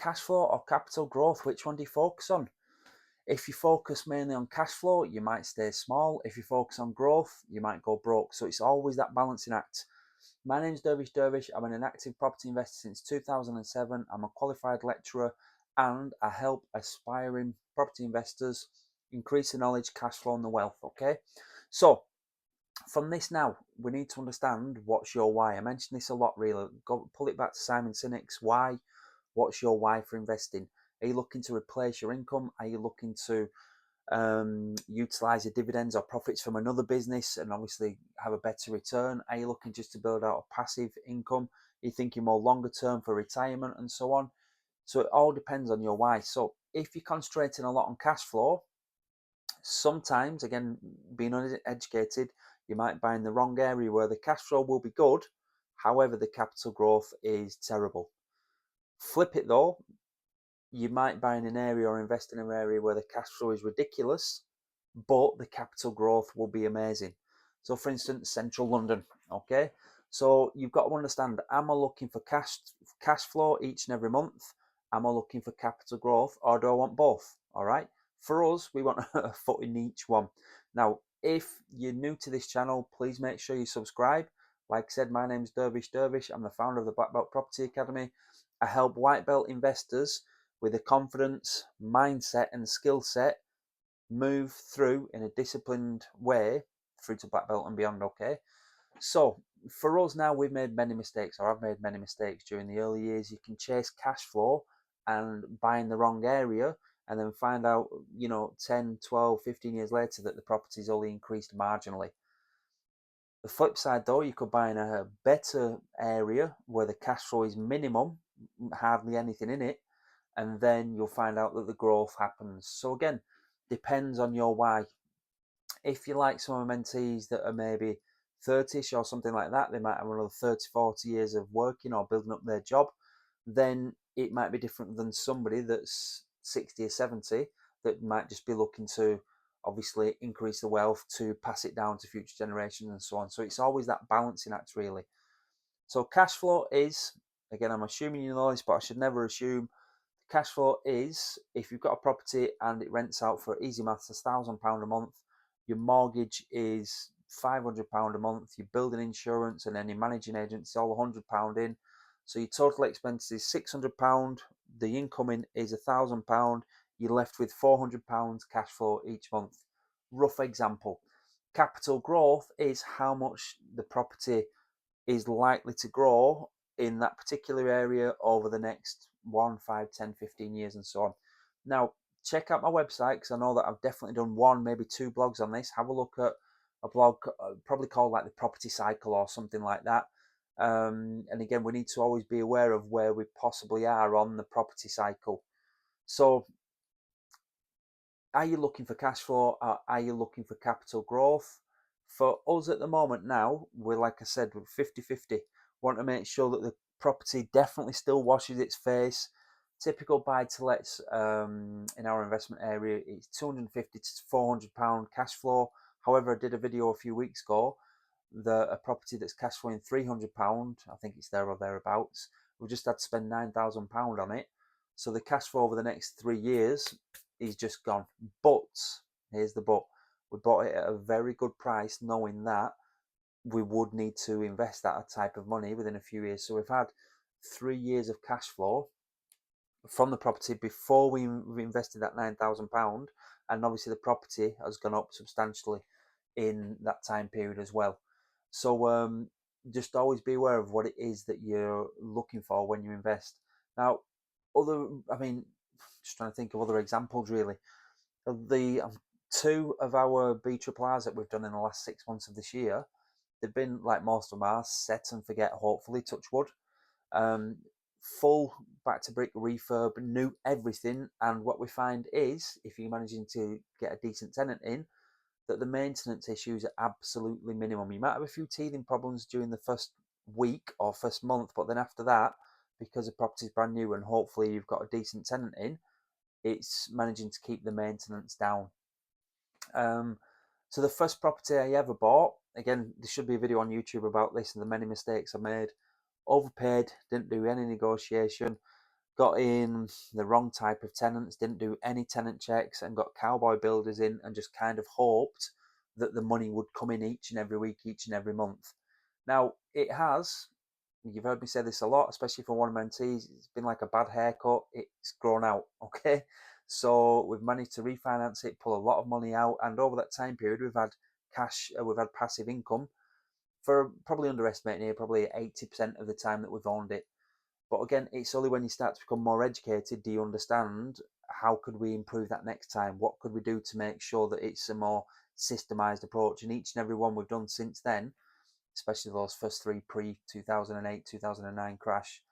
cash flow or capital growth? Which one do you focus on? If you focus mainly on cash flow, you might stay small. If you focus on growth, you might go broke. So it's always that balancing act. My name's Dervish Dervish. I'm an active property investor since 2007. I'm a qualified lecturer and I help aspiring property investors increase the knowledge, cash flow, and the wealth. Okay, so from this now, we need to understand what's your why. I mentioned this a lot, really. Go pull it back to Simon Sinek's why. What's your why for investing? Are you looking to replace your income? Are you looking to utilize the dividends or profits from another business and obviously have a better return? Are you looking just to build out a passive income? Are you thinking more longer term for retirement and so on? So it all depends on your why. So if you're concentrating a lot on cash flow, sometimes, again, being uneducated, you might buy in the wrong area where the cash flow will be good. However, the capital growth is terrible. Flip it though, you might buy in an area or invest in an area where the cash flow is ridiculous, but the capital growth will be amazing. So, for instance, central London. Okay, so you've got to understand: am I looking for cash flow each and every month? Am I looking for capital growth, or do I want both? All right. For us, we want a foot in each one. Now, if you're new to this channel, please make sure you subscribe. Like I said, my name is Dervish Dervish. I'm the founder of the Black Belt Property Academy. I help white belt investors with a confidence, mindset, and skill set move through in a disciplined way through to black belt and beyond. Okay, so for us now, we've made many mistakes, or I've made many mistakes during the early years. You can chase cash flow and buy in the wrong area and then find out, 10, 12, 15 years later that the property's only increased marginally. The flip side though, you could buy in a better area where the cash flow is minimum, hardly anything in it, and then you'll find out that the growth happens. So again, depends on your why. If you like some of my mentees that are maybe 30ish or something like that, they might have another 30, 40 years of working or building up their job, then it might be different than somebody that's 60 or 70 that might just be looking to obviously increase the wealth to pass it down to future generations and so on. So it's always that balancing act, really. So cash flow is, again, I'm assuming you know this, but I should never assume. Cash flow is if you've got a property and it rents out for easy maths, £1,000 a month. Your mortgage is £500 a month. Your building insurance and any managing agents all £100 in. So your total expense is £600. The incoming is £1,000. You're left with £400 cash flow each month. Rough example. Capital growth is how much the property is likely to grow in that particular area over the next 1, 5, 10, 15 years and so on. Now, check out my website because I know that I've definitely done one, maybe two blogs on this. Have a look at a blog probably called like the Property Cycle or something like that. And again, we need to always be aware of where we possibly are on the property cycle. So, are you looking for cash flow? Or are you looking for capital growth? For us at the moment now, we're, like I said, we're 50-50. Want to make sure that the property definitely still washes its face. Typical buy to lets in our investment area, it's £250 to £400 cash flow. However, I did a video a few weeks ago that a property that's cash flowing £300, I think it's there or thereabouts, we just had to spend £9,000 on it. So the cash flow over the next 3 years is just gone. But here's the but: we bought it at a very good price, knowing that we would need to invest that type of money within a few years. So we've had 3 years of cash flow from the property before we invested that £9,000, and obviously the property has gone up substantially in that time period as well. So just always be aware of what it is that you're looking for when you invest. Now, just trying to think of other examples really. The two of our BRRRs that we've done in the last 6 months of this year, they've been, like most of them are, set and forget, hopefully, touch wood. Full back to brick refurb, new everything. And what we find is, if you're managing to get a decent tenant in, that the maintenance issues are absolutely minimum. You might have a few teething problems during the first week or first month, but then after that, because the property's brand new and hopefully you've got a decent tenant in, it's managing to keep the maintenance down. So the first property I ever bought, again, there should be a video on YouTube about this and the many mistakes I made. Overpaid, didn't do any negotiation, got in the wrong type of tenants, didn't do any tenant checks, and got cowboy builders in and just kind of hoped that the money would come in each and every week, each and every month. Now, it has, you've heard me say this a lot, especially for one of my mentees, it's been like a bad haircut, it's grown out, okay? So we've managed to refinance it, pull a lot of money out, and over that time period, we've had cash, we've had passive income for, probably underestimating here, probably 80% of the time that we've owned it. But again, it's only when you start to become more educated do you understand how could we improve that next time? What could we do to make sure that it's a more systemized approach? And each and every one we've done since then, especially those first three pre 2008, 2009 crash,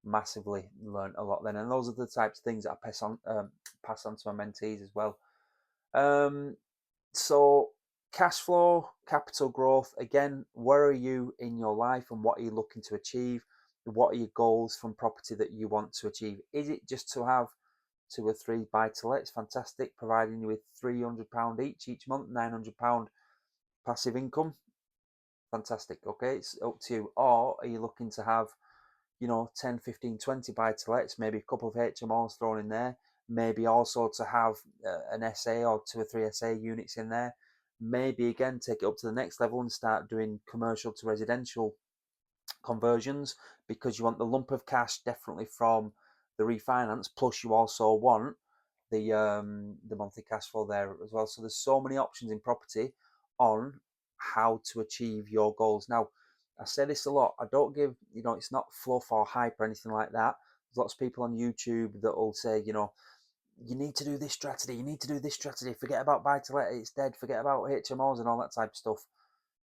massively learned a lot then. And those are the types of things that I pass on to my mentees as well. Um, so cash flow, capital growth, again, where are you in your life and what are you looking to achieve? What are your goals from property that you want to achieve? Is it just to have 2 or 3 buy-to-lets? Fantastic, providing you with £300 each month, £900 passive income. Fantastic, okay, it's up to you. Or are you looking to have, 10, 15, 20 buy-to-lets, maybe a couple of HMOs thrown in there, maybe also to have an SA or 2 or 3 SA units in there, maybe again take it up to the next level and start doing commercial to residential conversions, because you want the lump of cash definitely from the refinance, plus you also want the monthly cash flow there as well. So there's so many options in property on how to achieve your goals. Now, I say this a lot. I don't give, it's not fluff or hype or anything like that. There's lots of people on YouTube that will say, you need to do this strategy, you need to do this strategy. Forget about buy to let, it's dead. Forget about HMOs and all that type of stuff.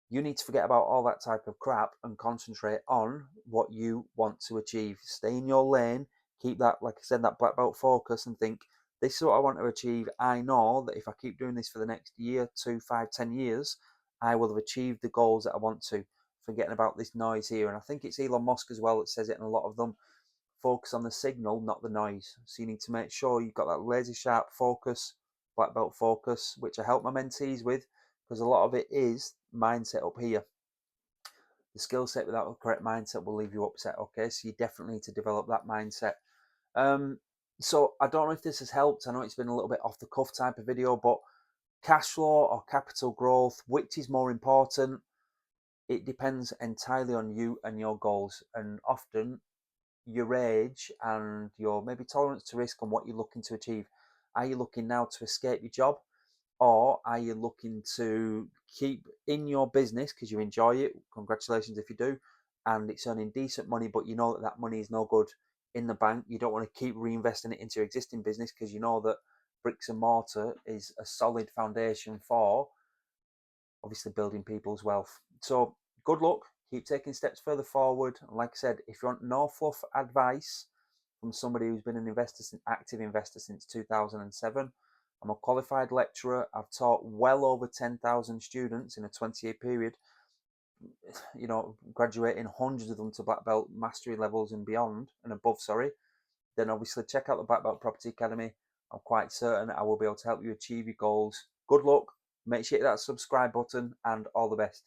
You need to forget about all that type of crap and concentrate on what you want to achieve. Stay in your lane, keep that, like I said, that black belt focus, and think, this is what I want to achieve. I know that if I keep doing this for the next year, 2, 5, 10 years, I will have achieved the goals that I want to. Forgetting about this noise here. And I think it's Elon Musk as well that says it in a lot of them. Focus on the signal, not the noise. So you need to make sure you've got that laser sharp focus, black belt focus, which I help my mentees with, because a lot of it is mindset up here. The skill set without the correct mindset will leave you upset, okay? So you definitely need to develop that mindset. So I don't know if this has helped. I know it's been a little bit off the cuff type of video, but cash flow or capital growth, which is more important? It depends entirely on you and your goals, and often your age and your maybe tolerance to risk and what you're looking to achieve. Are you looking now to escape your job, or are you looking to keep in your business because you enjoy it? Congratulations if you do, and it's earning decent money, but you know that that money is no good in the bank. You don't want to keep reinvesting it into your existing business because you know that bricks and mortar is a solid foundation for obviously building people's wealth. So good luck, keep taking steps further forward. And like I said, if you want no fluff advice from somebody who's been an investor, active investor since 2007, I'm a qualified lecturer. I've taught well over 10,000 students in a 20-year period, graduating hundreds of them to black belt mastery levels and beyond and above, sorry. Then obviously check out the Black Belt Property Academy. I'm quite certain I will be able to help you achieve your goals. Good luck. Make sure you hit that subscribe button, and all the best.